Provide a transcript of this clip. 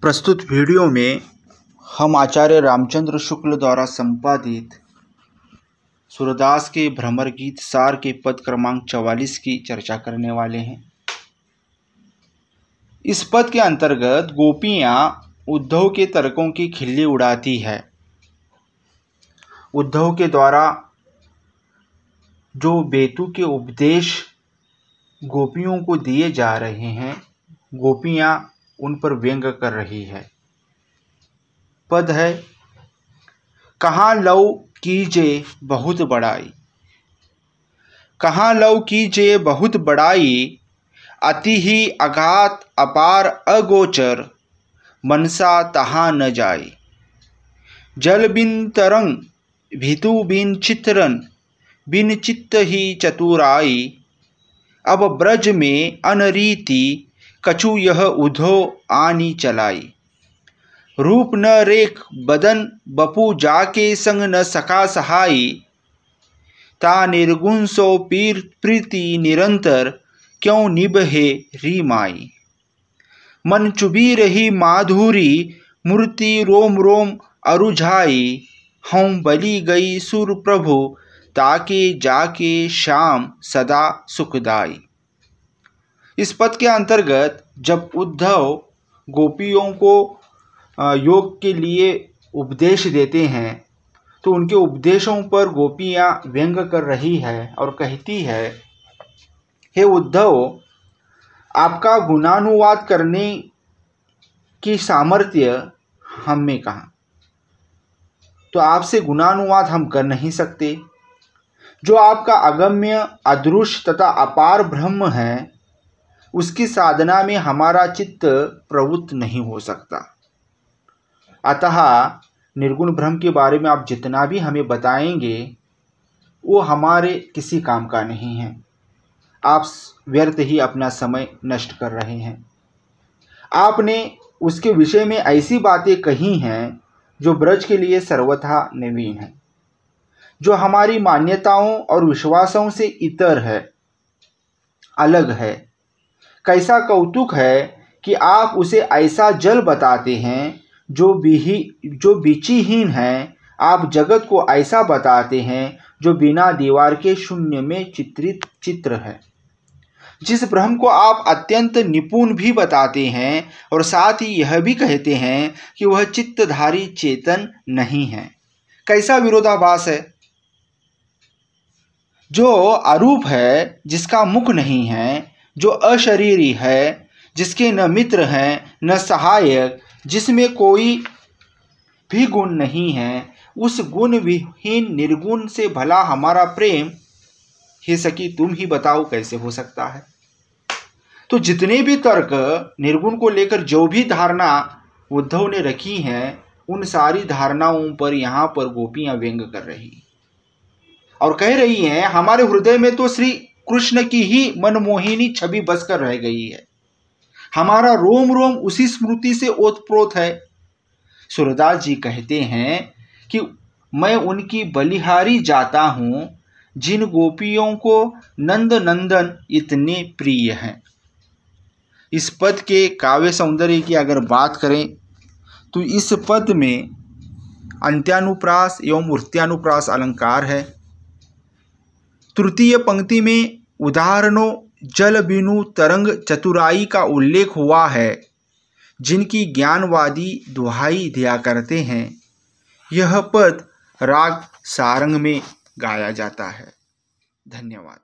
प्रस्तुत वीडियो में हम आचार्य रामचंद्र शुक्ल द्वारा संपादित सूरदास के भ्रमर गीत सार के पद क्रमांक 44 की चर्चा करने वाले हैं। इस पद के अंतर्गत गोपियाँ उद्धव के तर्कों की खिल्ली उड़ाती है। उद्धव के द्वारा जो बेतु के उपदेश गोपियों को दिए जा रहे हैं, गोपियाँ उन पर व्यंग कर रही है। पद है, कहाँ लव कीजे बहुत बड़ाई, कहाँ लव कीजे बहुत बड़ाई, अति ही अघात अपार अगोचर, मनसा तहाँ न जाई। जल बिन तरंग भितु बिन चित्रन, बिन चित्त ही चतुराई, अब ब्रज में अनरीति कछु यह उद्धव आनी चलाई। रूप न रेख बदन बपू जाके संग न सका सहाई, ता निर्गुण सो पीर प्रीति निरंतर, क्यों निभहे री माई। मन चुबी रही माधुरी मूर्ति रोम रोम अरुझाई, हम बली गई सुर प्रभु ताके जाके श्याम सदा सुखदाई। इस पद के अंतर्गत जब उद्धव गोपियों को योग के लिए उपदेश देते हैं तो उनके उपदेशों पर गोपियाँ व्यंग कर रही है और कहती है, हे उद्धव, आपका गुणानुवाद करने की सामर्थ्य हम में कहाँ, तो आपसे गुणानुवाद हम कर नहीं सकते। जो आपका अगम्य अदृश्य तथा अपार ब्रह्म है, उसकी साधना में हमारा चित्त प्रवृत्त नहीं हो सकता। अतः निर्गुण ब्रह्म के बारे में आप जितना भी हमें बताएंगे वो हमारे किसी काम का नहीं है। आप व्यर्थ ही अपना समय नष्ट कर रहे हैं। आपने उसके विषय में ऐसी बातें कही हैं जो ब्रज के लिए सर्वथा नवीन है, जो हमारी मान्यताओं और विश्वासों से इतर है, अलग है। कैसा कौतुक है कि आप उसे ऐसा जल बताते हैं जो बीचीहीन है। आप जगत को ऐसा बताते हैं जो बिना दीवार के शून्य में चित्रित चित्र है। जिस ब्रह्म को आप अत्यंत निपुण भी बताते हैं और साथ ही यह भी कहते हैं कि वह चित्तधारी चेतन नहीं है। कैसा विरोधाभास है। जो अरूप है, जिसका मुख नहीं है, जो अशरीरी है, जिसके न मित्र हैं न सहायक, जिसमें कोई भी गुण नहीं है, उस गुण विहीन निर्गुण से भला हमारा प्रेम, हे सखी तुम ही बताओ कैसे हो सकता है। तो जितने भी तर्क निर्गुण को लेकर जो भी धारणा उद्धव ने रखी हैं, उन सारी धारणाओं पर यहाँ पर गोपियाँ व्यंग कर रही और कह रही हैं, हमारे हृदय में तो श्री कृष्ण की ही मनमोहिनी छवि बसकर रह गई है। हमारा रोम रोम उसी स्मृति से ओतप्रोत है। सूरदास जी कहते हैं कि मैं उनकी बलिहारी जाता हूँ, जिन गोपियों को नंद नंदन इतने प्रिय हैं। इस पद के काव्य सौंदर्य की अगर बात करें तो इस पद में अंत्यानुप्रास एवं मूर्त्यानुप्रास अलंकार है। तृतीय पंक्ति में उदाहरणों जल बिनु तरंग चतुराई का उल्लेख हुआ है, जिनकी ज्ञानवादी दुहाई दिया करते हैं। यह पद राग सारंग में गाया जाता है। धन्यवाद।